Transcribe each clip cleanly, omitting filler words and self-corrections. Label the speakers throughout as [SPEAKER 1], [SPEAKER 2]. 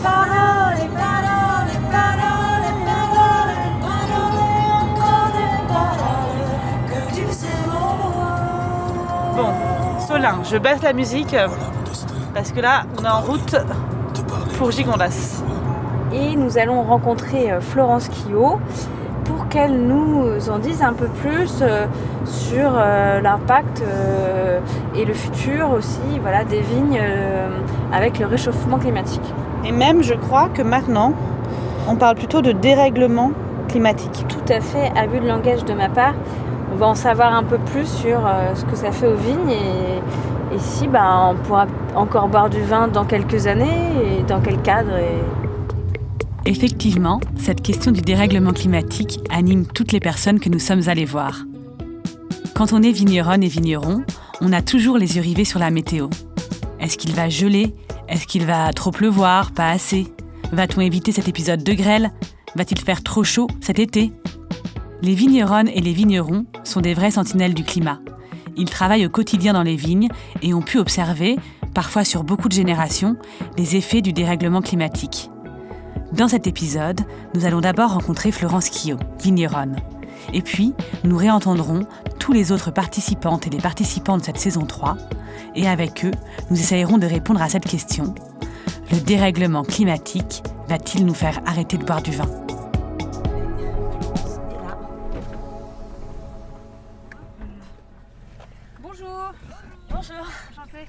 [SPEAKER 1] Parole, parole, parole, parole, parole, encore des paroles que tu sais mon mot.
[SPEAKER 2] Bon, Solin, je baisse la musique parce que là, on est en route pour Gigondas.
[SPEAKER 3] Et nous allons rencontrer Florence Quillot pour qu'elle nous en dise un peu plus sur l'impact et le futur aussi des vignes avec le réchauffement climatique.
[SPEAKER 2] Et même, je crois que maintenant, on parle plutôt de dérèglement climatique.
[SPEAKER 3] Tout à fait, abus de langage de ma part. On va en savoir un peu plus sur ce que ça fait aux vignes et si on pourra encore boire du vin dans quelques années et dans quel cadre.
[SPEAKER 4] Effectivement, cette question du dérèglement climatique anime toutes les personnes que nous sommes allées voir. Quand on est vigneronne et vigneron, on a toujours les yeux rivés sur la météo. Est-ce qu'il va geler ? Est-ce qu'il va trop pleuvoir ? Pas assez ? Va-t-on éviter cet épisode de grêle ? Va-t-il faire trop chaud cet été ? Les vigneronnes et les vignerons sont des vrais sentinelles du climat. Ils travaillent au quotidien dans les vignes et ont pu observer, parfois sur beaucoup de générations, les effets du dérèglement climatique. Dans cet épisode, nous allons d'abord rencontrer Florence Quillot, vigneronne. Et puis, nous réentendrons tous les autres participantes et les participants de cette saison 3. Et avec eux, nous essayerons de répondre à cette question. Le dérèglement climatique va-t-il nous faire arrêter de boire du vin ?
[SPEAKER 3] Bonjour. Bonjour. Enchantée.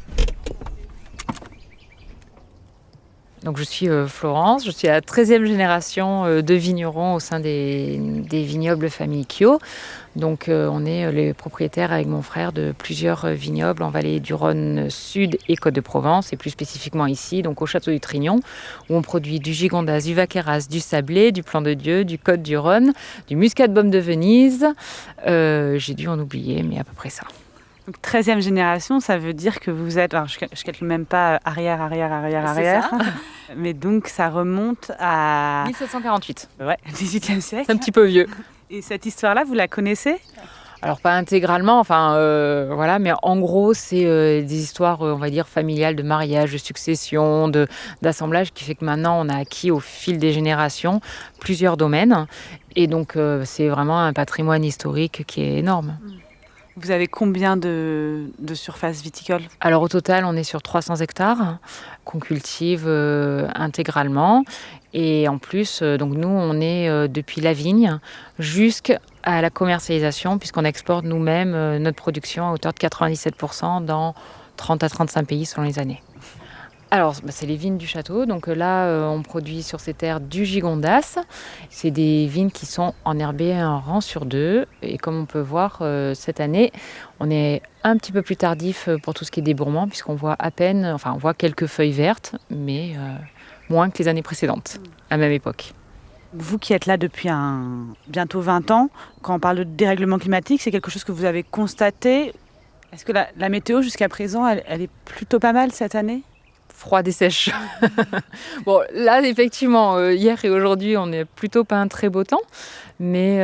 [SPEAKER 5] Donc je suis Florence, je suis la 13e génération de vignerons au sein des vignobles famille Quillot. Donc on est les propriétaires avec mon frère de plusieurs vignobles en vallée du Rhône Sud et Côte-de-Provence, et plus spécifiquement ici, donc au château du Trignon, où on produit du Gigondas, du Vaqueyras, du Sablé, du Plan de Dieu, du Côte du Rhône, du Muscat de Baume de Venise. J'ai dû en oublier, mais à peu près ça.
[SPEAKER 2] Donc 13e génération, ça veut dire que vous êtes, alors je calcule même pas arrière, mais donc ça remonte à
[SPEAKER 5] 1748.
[SPEAKER 2] Ouais, 18e siècle.
[SPEAKER 5] C'est un petit peu vieux.
[SPEAKER 2] Et cette histoire-là, vous la connaissez ?
[SPEAKER 5] Alors pas intégralement, mais en gros c'est des histoires, on va dire, familiales, de mariage, de succession, d'assemblage, qui fait que maintenant on a acquis au fil des générations plusieurs domaines. Et donc c'est vraiment un patrimoine historique qui est énorme.
[SPEAKER 2] Vous avez combien de surface viticole ?
[SPEAKER 5] Alors au total, on est sur 300 hectares qu'on cultive intégralement. Et en plus, donc nous, on est depuis la vigne jusqu'à la commercialisation, puisqu'on exporte nous-mêmes notre production à hauteur de 97% dans 30 à 35 pays selon les années. Alors, c'est les vignes du château. Donc là, on produit sur ces terres du Gigondas. C'est des vignes qui sont enherbées un rang sur deux. Et comme on peut voir, cette année, on est un petit peu plus tardif pour tout ce qui est débourrement, puisqu'on voit on voit quelques feuilles vertes, mais moins que les années précédentes, à la même époque.
[SPEAKER 2] Vous qui êtes là depuis bientôt 20 ans, quand on parle de dérèglement climatique, c'est quelque chose que vous avez constaté. Est-ce que la météo, jusqu'à présent, elle est plutôt pas mal cette année ?
[SPEAKER 5] Froide et sèche. Bon, là, effectivement, hier et aujourd'hui, on n'est plutôt pas un très beau temps. Mais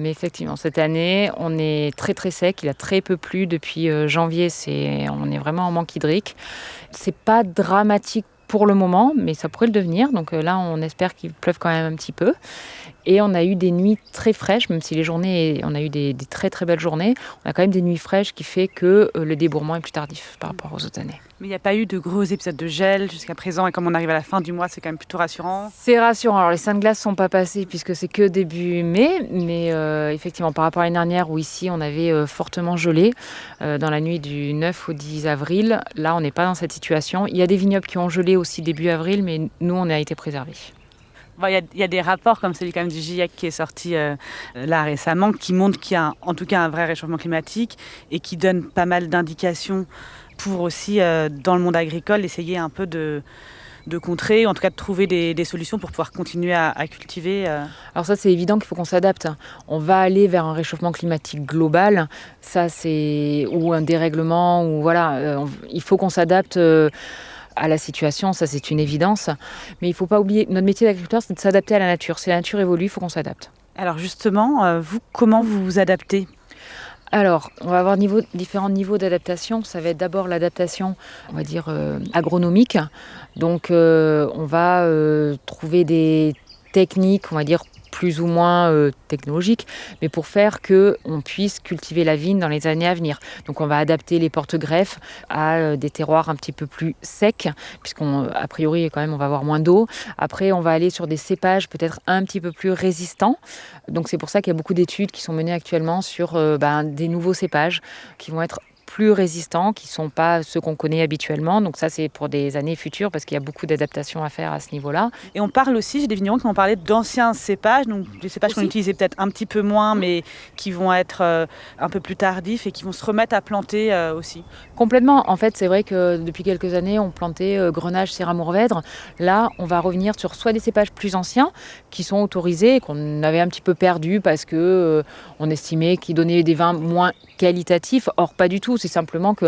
[SPEAKER 5] effectivement, cette année, on est très très sec. Il a très peu plu depuis janvier. On est vraiment en manque hydrique. C'est pas dramatique pour le moment, mais ça pourrait le devenir. Donc là, on espère qu'il pleuve quand même un petit peu. Et on a eu des nuits très fraîches, même si les journées, on a eu des très très belles journées. On a quand même des nuits fraîches qui fait que le débourrement est plus tardif par rapport aux autres années.
[SPEAKER 2] Mais il n'y a pas eu de gros épisodes de gel jusqu'à présent, et comme on arrive à la fin du mois, c'est quand même plutôt rassurant.
[SPEAKER 5] C'est rassurant. Alors les seins de glace ne sont pas passés puisque c'est que début mai, mais effectivement par rapport à l'année dernière où ici on avait fortement gelé dans la nuit du 9 au 10 avril, là on n'est pas dans cette situation. Il y a des vignobles qui ont gelé aussi début avril, mais nous on a été préservés.
[SPEAKER 2] Il y a des rapports comme celui quand même du GIEC qui est sorti là récemment, qui montrent qu'il y a en tout cas un vrai réchauffement climatique et qui donne pas mal d'indications pour aussi, dans le monde agricole, essayer un peu de contrer, en tout cas de trouver des solutions pour pouvoir continuer à cultiver.
[SPEAKER 5] Alors ça, c'est évident qu'il faut qu'on s'adapte. On va aller vers un réchauffement climatique global, ou un dérèglement, il faut qu'on s'adapte à la situation, ça c'est une évidence. Mais il ne faut pas oublier, notre métier d'agriculteur, c'est de s'adapter à la nature. Si la nature évolue, il faut qu'on s'adapte.
[SPEAKER 2] Alors justement, vous, comment vous vous adaptez ?
[SPEAKER 5] Alors, on va avoir différents niveaux d'adaptation. Ça va être d'abord l'adaptation, on va dire, agronomique. Donc, on va trouver des techniques, on va dire, plus ou moins technologiques, mais pour faire qu'on puisse cultiver la vigne dans les années à venir. Donc on va adapter les porte-greffes à des terroirs un petit peu plus secs, puisqu'à priori quand même on va avoir moins d'eau. Après on va aller sur des cépages peut-être un petit peu plus résistants. Donc c'est pour ça qu'il y a beaucoup d'études qui sont menées actuellement sur des nouveaux cépages qui vont être plus résistants, qui ne sont pas ceux qu'on connaît habituellement. Donc ça, c'est pour des années futures, parce qu'il y a beaucoup d'adaptations à faire à ce niveau-là.
[SPEAKER 2] Et on parle aussi, j'ai des vignerons qui ont parlé d'anciens cépages, donc des cépages qu'on utilisait peut-être un petit peu moins, mais qui vont être un peu plus tardifs et qui vont se remettre à planter aussi.
[SPEAKER 5] Complètement. En fait, c'est vrai que depuis quelques années, on plantait Grenache, Syrah, Mourvèdre. Là, on va revenir sur soit des cépages plus anciens, qui sont autorisés et qu'on avait un petit peu perdus parce que on estimait qu'ils donnaient des vins moins qualitatifs. Or, pas du tout. C'est simplement que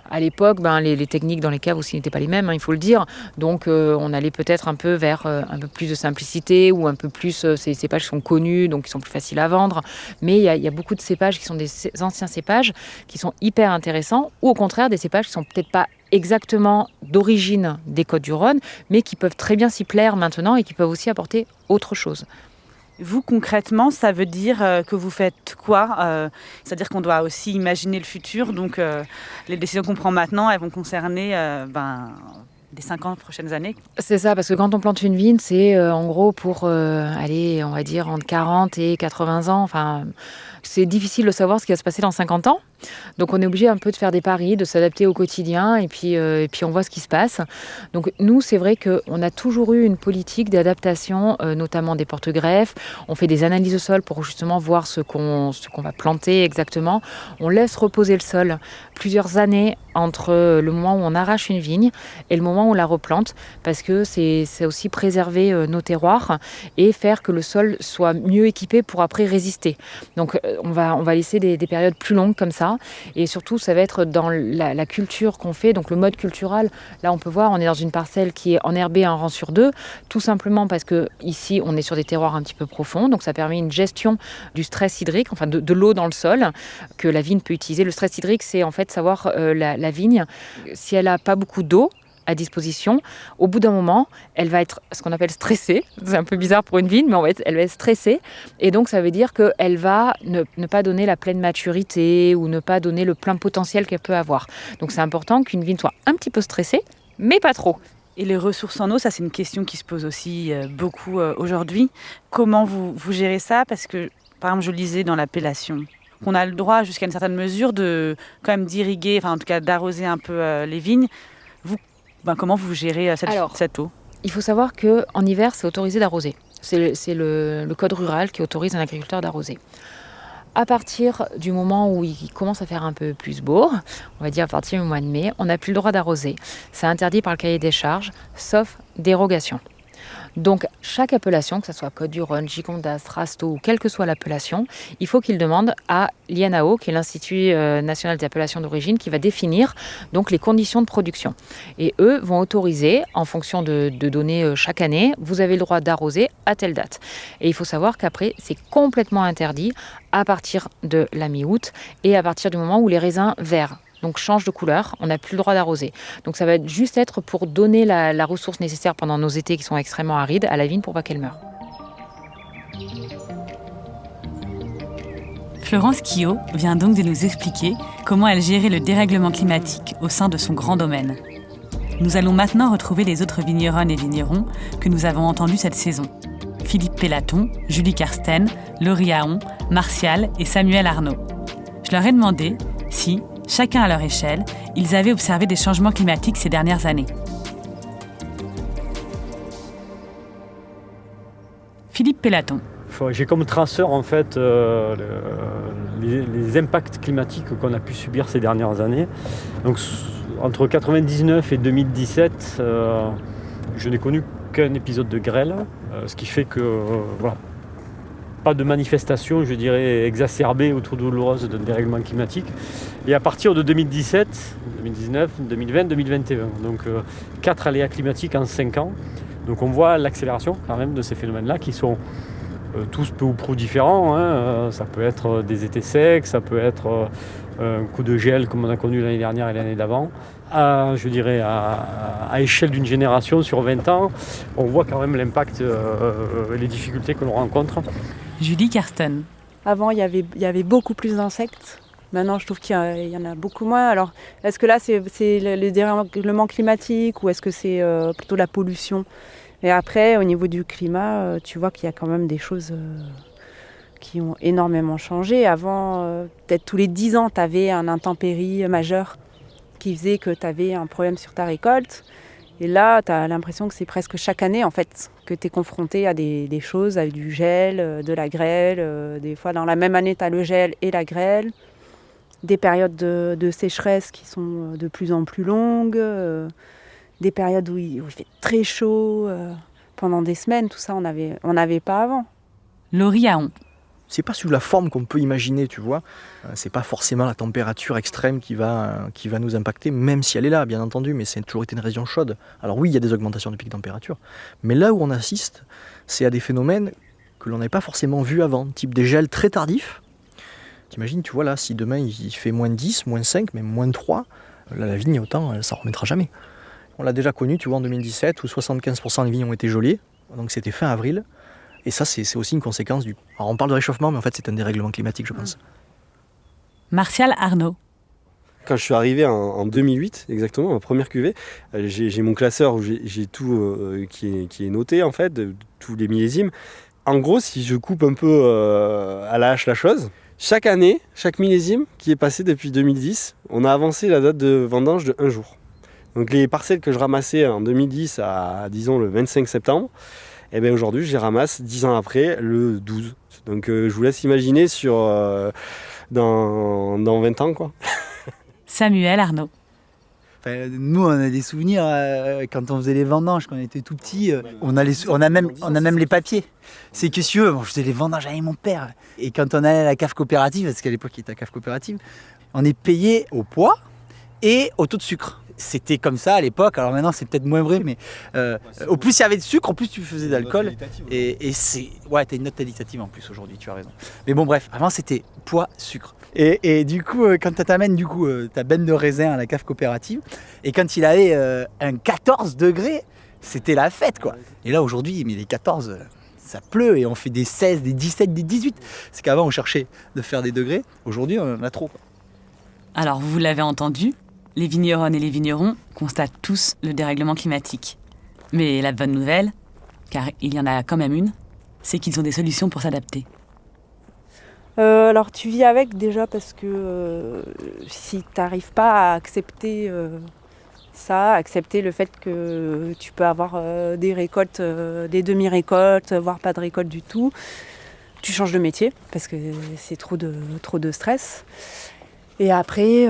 [SPEAKER 5] à l'époque, les techniques dans les caves aussi n'étaient pas les mêmes, il faut le dire. Donc on allait peut-être un peu vers un peu plus de simplicité ou un peu plus, ces cépages sont connus, donc ils sont plus faciles à vendre. Mais il y a beaucoup de cépages qui sont des anciens cépages qui sont hyper intéressants, ou au contraire des cépages qui sont peut-être pas exactement d'origine des Côtes-du-Rhône, mais qui peuvent très bien s'y plaire maintenant et qui peuvent aussi apporter autre chose.
[SPEAKER 2] Vous, concrètement, ça veut dire que vous faites quoi c'est-à-dire qu'on doit aussi imaginer le futur, donc les décisions qu'on prend maintenant, elles vont concerner les 50 prochaines années.
[SPEAKER 5] C'est ça, parce que quand on plante une vigne, c'est en gros pour aller, on va dire, entre 40 et 80 ans. Enfin, c'est difficile de savoir ce qui va se passer dans 50 ans. Donc on est obligé un peu de faire des paris, de s'adapter au quotidien et puis on voit ce qui se passe. Donc nous, c'est vrai qu'on a toujours eu une politique d'adaptation, notamment des porte-greffes. On fait des analyses de sol pour justement voir ce qu'on va planter exactement. On laisse reposer le sol plusieurs années entre le moment où on arrache une vigne et le moment où on la replante, parce que c'est aussi préserver nos terroirs et faire que le sol soit mieux équipé pour après résister. Donc on va laisser des périodes plus longues comme ça. Et surtout, ça va être dans la culture qu'on fait, donc le mode cultural. Là, on peut voir, on est dans une parcelle qui est enherbée un rang sur deux, tout simplement parce que ici, on est sur des terroirs un petit peu profonds, donc ça permet une gestion du stress hydrique, enfin de l'eau dans le sol, que la vigne peut utiliser. Le stress hydrique, c'est en fait savoir la vigne, si elle n'a pas beaucoup d'eau à disposition, au bout d'un moment, elle va être ce qu'on appelle stressée. C'est un peu bizarre pour une vigne, mais elle va être stressée. Et donc, ça veut dire qu'elle va ne pas donner la pleine maturité ou ne pas donner le plein potentiel qu'elle peut avoir. Donc, c'est important qu'une vigne soit un petit peu stressée, mais pas trop.
[SPEAKER 2] Et les ressources en eau, ça c'est une question qui se pose aussi beaucoup aujourd'hui. Comment vous gérez ça ? Parce que, par exemple, je lisais dans l'appellation qu'on a le droit, jusqu'à une certaine mesure, de quand même d'irriguer, enfin en tout cas d'arroser un peu les vignes. Vous, comment vous gérez cette eau ?
[SPEAKER 5] Il faut savoir qu'en hiver, c'est autorisé d'arroser. C'est le code rural qui autorise un agriculteur d'arroser. À partir du moment où il commence à faire un peu plus beau, on va dire à partir du mois de mai, on n'a plus le droit d'arroser. C'est interdit par le cahier des charges, sauf dérogation. Donc, chaque appellation, que ce soit Côtes-du-Rhône, Gigondas, Rasteau ou quelle que soit l'appellation, il faut qu'il demande à l'INAO, qui est l'Institut national des appellations d'origine, qui va définir donc les conditions de production. Et eux vont autoriser, en fonction de données chaque année, vous avez le droit d'arroser à telle date. Et il faut savoir qu'après, c'est complètement interdit à partir de la mi-août et à partir du moment où les raisins verts donc change de couleur, on n'a plus le droit d'arroser. Donc ça va juste être pour donner la ressource nécessaire pendant nos étés qui sont extrêmement arides à la vigne pour pas qu'elle meure.
[SPEAKER 4] Florence Quillot vient donc de nous expliquer comment elle gérait le dérèglement climatique au sein de son grand domaine. Nous allons maintenant retrouver les autres vigneronnes et vignerons que nous avons entendus cette saison. Philippe Pélaton, Julie Karsten, Laurie Haon, Martial et Samuel Arnaud. Je leur ai demandé si, chacun à leur échelle, ils avaient observé des changements climatiques ces dernières années. Philippe Pélaton.
[SPEAKER 6] J'ai comme traceur en fait les impacts climatiques qu'on a pu subir ces dernières années. Donc entre 1999 et 2017, je n'ai connu qu'un épisode de grêle, ce qui fait que pas de manifestation, je dirais, exacerbée ou trop douloureuse d'un dérèglement climatique. Et à partir de 2017, 2019, 2020, 2021, donc 4 aléas climatiques en 5 ans. Donc on voit l'accélération quand même de ces phénomènes-là qui sont tous peu ou prou différents. Ça peut être des étés secs, ça peut être un coup de gel comme on a connu l'année dernière et l'année d'avant. Je dirais à échelle d'une génération sur 20 ans, on voit quand même l'impact et les difficultés que l'on rencontre.
[SPEAKER 4] Julie Karsten.
[SPEAKER 3] Avant, il y avait beaucoup plus d'insectes. Maintenant, je trouve qu'il y en a beaucoup moins. Alors, est-ce que là, c'est le dérèglement climatique ou est-ce que c'est plutôt la pollution ? Et après, au niveau du climat, tu vois qu'il y a quand même des choses qui ont énormément changé. Avant, peut-être tous les 10 ans, tu avais un intempérie majeur qui faisait que tu avais un problème sur ta récolte. Et là, tu as l'impression que c'est presque chaque année, en fait, que tu es confronté à des choses, avec du gel, de la grêle. Des fois, dans la même année, tu as le gel et la grêle. Des périodes de sécheresse qui sont de plus en plus longues. Des périodes où il fait très chaud pendant des semaines. Tout ça, on n'avait pas avant.
[SPEAKER 4] Laurie Aon.
[SPEAKER 7] C'est pas sous la forme qu'on peut imaginer, tu vois. C'est pas forcément la température extrême qui va nous impacter, même si elle est là, bien entendu, mais c'est toujours été une région chaude. Alors oui, il y a des augmentations de pics de température, mais là où on assiste, c'est à des phénomènes que l'on n'avait pas forcément vus avant, type des gels très tardifs. T'imagines, tu vois, là, si demain il fait moins 10, moins 5, même moins 3, là, la vigne, autant, ça ne remettra jamais. On l'a déjà connu, tu vois, en 2017, où 75% des vignes ont été gelées, donc c'était fin avril. Et ça, c'est aussi une conséquence du... Alors on parle de réchauffement, mais en fait, c'est un dérèglement climatique, je pense.
[SPEAKER 4] Martial Arnaud.
[SPEAKER 8] Quand je suis arrivé en 2008, exactement, ma première cuvée, j'ai mon classeur où j'ai tout qui est noté, en fait, de tous les millésimes. En gros, si je coupe un peu à la hache la chose, chaque année, chaque millésime qui est passé depuis 2010, on a avancé la date de vendange de 1 jour. Donc les parcelles que je ramassais en 2010 à, disons, le 25 septembre, et bien aujourd'hui, je les ramasse 10 ans après, le 12. Donc je vous laisse imaginer sur dans 20 ans, quoi.
[SPEAKER 4] Samuel Arnaud.
[SPEAKER 9] Enfin, nous, on a des souvenirs quand on faisait les vendanges, quand on était tout petit. On a même les papiers. C'est que si je faisais les vendanges avec mon père. Et quand on allait à la cave coopérative, parce qu'à l'époque, il était à la cave coopérative, on est payé au poids et au taux de sucre. C'était comme ça à l'époque, alors maintenant c'est peut-être moins vrai, mais au plus il y avait de sucre, au plus tu faisais d'alcool. Et c'est. Ouais, t'as une note qualitative en plus aujourd'hui, tu as raison. Mais bon, bref, avant c'était poids, sucre. Et du coup, quand tu t'amènes ta benne de raisin à la cave coopérative, et quand il avait un 14 degrés, c'était la fête, quoi. Et là aujourd'hui, mais les 14, ça pleut et on fait des 16, des 17, des 18. C'est qu'avant on cherchait de faire des degrés, aujourd'hui on en a trop, quoi.
[SPEAKER 4] Alors, vous l'avez entendu, les vigneronnes et les vignerons constatent tous le dérèglement climatique. Mais la bonne nouvelle, car il y en a quand même une, c'est qu'ils ont des solutions pour s'adapter.
[SPEAKER 3] Alors tu vis avec déjà parce que si tu n'arrives pas à accepter ça, accepter le fait que tu peux avoir des récoltes, des demi-récoltes, voire pas de récolte du tout, tu changes de métier parce que c'est trop de stress. Et après,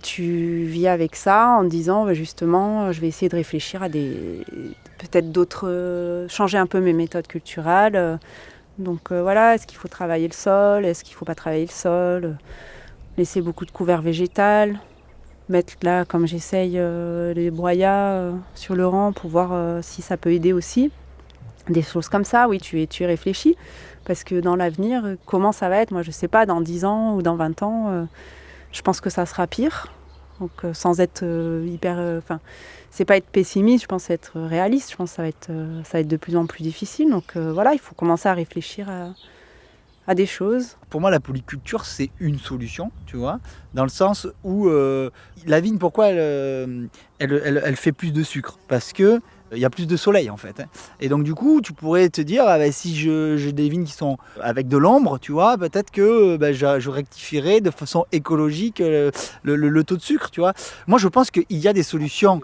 [SPEAKER 3] tu vis avec ça en te disant justement, je vais essayer de réfléchir à peut-être d'autres, changer un peu mes méthodes culturelles. Donc voilà, est-ce qu'il faut travailler le sol, est-ce qu'il ne faut pas travailler le sol, laisser beaucoup de couvert végétal, mettre là, comme j'essaye, les broyats sur le rang pour voir si ça peut aider aussi. Des choses comme ça, oui, tu y réfléchis. Parce que dans l'avenir, comment ça va être ? Moi, je ne sais pas, dans 10 ans ou dans 20 ans, je pense que ça sera pire. Donc sans être hyper... c'est pas être pessimiste, je pense être réaliste. Je pense que ça va être de plus en plus difficile. Donc voilà, il faut commencer à réfléchir à des choses.
[SPEAKER 9] Pour moi, la polyculture, c'est une solution, tu vois, dans le sens où la vigne, pourquoi elle fait plus de sucre ? Parce que il y a plus de soleil en fait. Et donc du coup, tu pourrais te dire, si j'ai des vignes qui sont avec de l'ombre, tu vois, peut-être que je rectifierai de façon écologique le taux de sucre, tu vois. Moi, je pense qu'il y a des solutions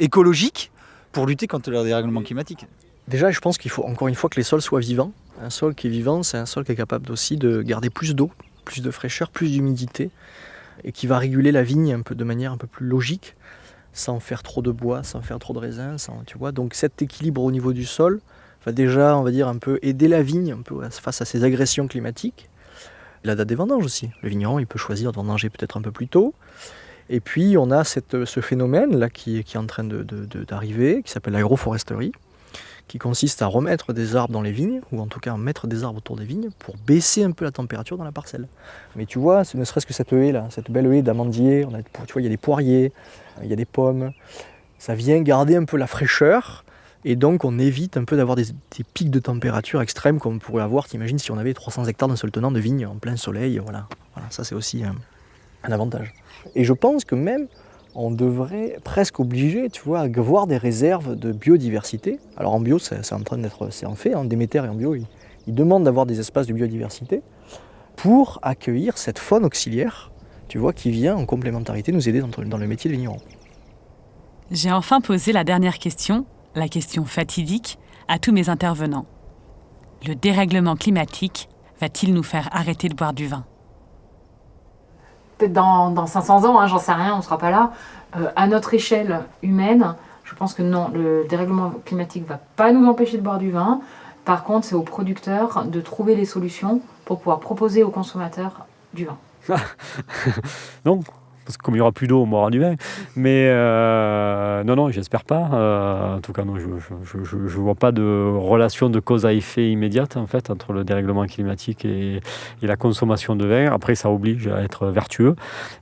[SPEAKER 9] écologiques pour lutter contre le dérèglement climatique.
[SPEAKER 7] Déjà, je pense qu'il faut encore une fois que les sols soient vivants. Un sol qui est vivant, c'est un sol qui est capable aussi de garder plus d'eau, plus de fraîcheur, plus d'humidité, et qui va réguler la vigne de manière un peu plus logique, sans faire trop de bois, sans faire trop de raisins, tu vois. Donc cet équilibre au niveau du sol va déjà, on va dire, un peu aider la vigne un peu face à ces agressions climatiques. La date des vendanges aussi. Le vigneron, il peut choisir de vendanger peut-être un peu plus tôt. Et puis on a ce phénomène là qui est en train d'arriver, qui s'appelle l'agroforesterie, qui consiste à remettre des arbres dans les vignes, ou en tout cas à mettre des arbres autour des vignes, pour baisser un peu la température dans la parcelle. Mais tu vois, ne serait-ce que cette haie là, cette belle haie d'amandier, tu vois, il y a des poiriers, il y a des pommes, ça vient garder un peu la fraîcheur, et donc on évite un peu d'avoir des pics de température extrêmes comme on pourrait avoir, t'imagines, si on avait 300 hectares d'un seul tenant de vignes en plein soleil, voilà ça c'est aussi un avantage. Et je pense que même on devrait presque obliger, tu vois, à avoir des réserves de biodiversité. Alors en bio, c'est en train d'être, c'est en fait, Déméter et en bio, ils demandent d'avoir des espaces de biodiversité pour accueillir cette faune auxiliaire, tu vois, qui vient en complémentarité nous aider dans le métier de vigneron.
[SPEAKER 4] J'ai enfin posé la dernière question, la question fatidique, à tous mes intervenants. Le dérèglement climatique va-t-il nous faire arrêter de boire du vin ?
[SPEAKER 5] Peut-être dans 500 ans, j'en sais rien, on ne sera pas là. À notre échelle humaine, je pense que non, le dérèglement climatique ne va pas nous empêcher de boire du vin. Par contre, c'est aux producteurs de trouver les solutions pour pouvoir proposer aux consommateurs du vin.
[SPEAKER 6] Non, parce que comme il n'y aura plus d'eau, on boira du vin. Mais non, j'espère pas. En tout cas, non, je vois pas de relation de cause à effet immédiate en fait entre le dérèglement climatique et la consommation de vin. Après, ça oblige à être vertueux.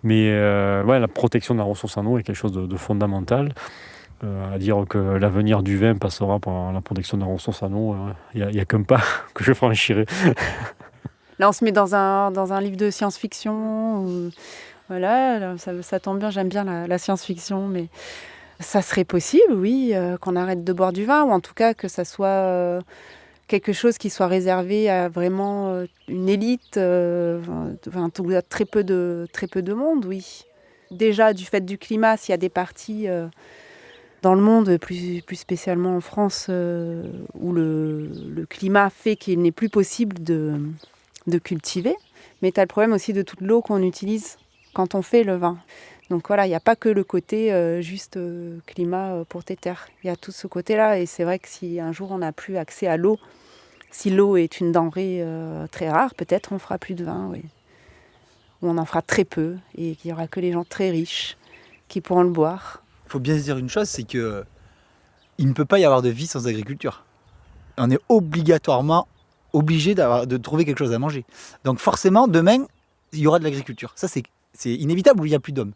[SPEAKER 6] Mais la protection de la ressource en eau est quelque chose de fondamental. À dire que l'avenir du vin passera par la protection de la ressource en eau, il n'y a qu'un pas que je franchirai.
[SPEAKER 10] Là, on se met dans un livre de science-fiction. Voilà, ça tombe bien, j'aime bien la science-fiction, mais ça serait possible, oui, qu'on arrête de boire du vin, ou en tout cas que ça soit quelque chose qui soit réservé à vraiment une élite, très peu de monde, oui. Déjà, du fait du climat, s'il y a des parties dans le monde, plus spécialement en France, où le climat fait qu'il n'est plus possible de cultiver, mais tu as le problème aussi de toute l'eau qu'on utilise quand on fait le vin. Donc voilà, il n'y a pas que le côté juste climat pour tes terres. Il y a tout ce côté-là, et c'est vrai que si un jour on n'a plus accès à l'eau, si l'eau est une denrée très rare, peut-être on fera plus de vin, oui. Ou on en fera très peu, et qu'il n'y aura que les gens très riches qui pourront le boire.
[SPEAKER 9] Il faut bien se dire une chose, c'est que il ne peut pas y avoir de vie sans agriculture. On est obligatoirement obligé de trouver quelque chose à manger. Donc forcément, demain, il y aura de l'agriculture. Ça, c'est inévitable où il n'y a plus d'hommes.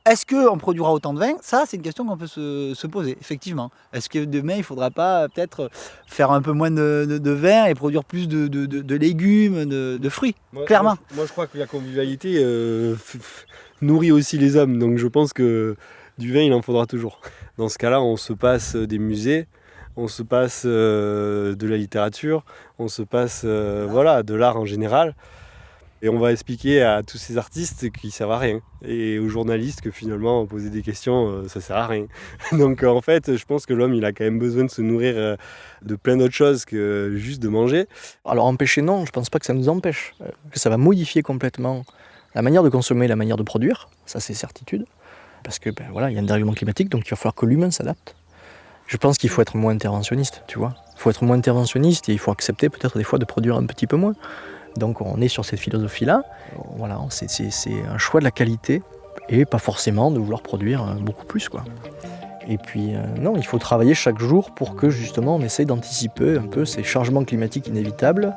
[SPEAKER 9] Est-ce qu'on produira autant de vin ? Ça, c'est une question qu'on peut se poser, effectivement. Est-ce que demain, il ne faudra pas peut-être faire un peu moins de vin et produire plus de légumes, de fruits, clairement.
[SPEAKER 8] Moi, je crois que la convivialité nourrit aussi les hommes. Donc, je pense que du vin, il en faudra toujours. Dans ce cas-là, on se passe des musées, on se passe de la littérature, on se passe de l'art en général. Et on va expliquer à tous ces artistes qu'ils ne servent à rien. Et aux journalistes que finalement, poser des questions, ça ne sert à rien. Donc en fait, je pense que l'homme, il a quand même besoin de se nourrir de plein d'autres choses que juste de manger.
[SPEAKER 7] Alors empêcher, non, je ne pense pas que ça nous empêche. Que ça va modifier complètement la manière de consommer, la manière de produire. Ça, c'est certitude. Parce que il y a un dérèglement climatique, donc il va falloir que l'humain s'adapte. Je pense qu'il faut être moins interventionniste, tu vois. Il faut être moins interventionniste et il faut accepter peut-être des fois de produire un petit peu moins. Donc on est sur cette philosophie-là. Voilà, c'est un choix de la qualité et pas forcément de vouloir produire beaucoup plus, quoi. Et puis non, il faut travailler chaque jour pour que justement on essaye d'anticiper un peu ces changements climatiques inévitables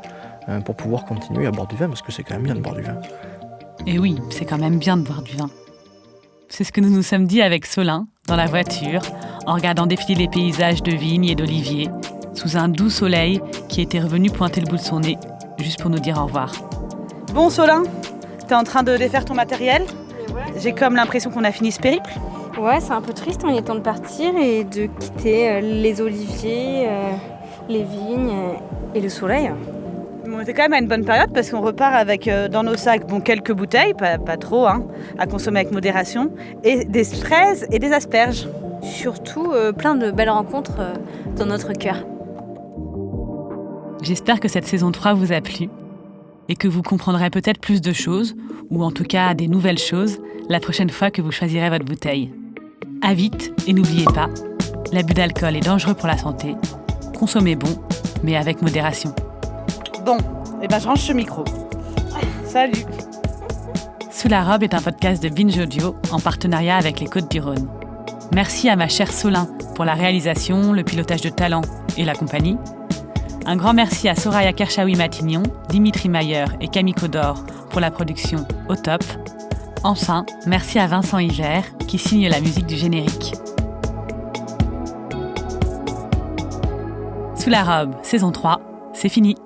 [SPEAKER 7] pour pouvoir continuer à boire du vin, parce que c'est quand même bien de boire du vin.
[SPEAKER 4] Et oui, c'est quand même bien de boire du vin. C'est ce que nous nous sommes dit avec Solin, dans la voiture, en regardant défiler les paysages de vignes et d'oliviers, sous un doux soleil qui était revenu pointer le bout de son nez, juste pour nous dire au revoir.
[SPEAKER 2] Bon Solin, t'es en train de défaire ton matériel ? J'ai comme l'impression qu'on a fini ce périple.
[SPEAKER 3] Ouais, c'est un peu triste, mais il est temps de partir et de quitter les oliviers, les vignes et le soleil.
[SPEAKER 2] On était quand même à une bonne période parce qu'on repart avec dans nos sacs quelques bouteilles, pas trop, à consommer avec modération, et des fraises et des asperges.
[SPEAKER 3] Surtout plein de belles rencontres dans notre cœur.
[SPEAKER 4] J'espère que cette saison 3 vous a plu et que vous comprendrez peut-être plus de choses, ou en tout cas des nouvelles choses, la prochaine fois que vous choisirez votre bouteille. À vite, et n'oubliez pas, l'abus d'alcool est dangereux pour la santé. Consommez bon, mais avec modération.
[SPEAKER 2] Bon, je range ce micro. Salut.
[SPEAKER 4] Sous la robe est un podcast de Binge Audio en partenariat avec les Côtes du Rhône. Merci à ma chère Solin pour la réalisation, le pilotage de talent et la compagnie. Un grand merci à Soraya Kershawi-Matignon, Dimitri Mayer et Camille Codor pour la production au top. Enfin, merci à Vincent Hiver qui signe la musique du générique. Sous la robe, saison 3, c'est fini.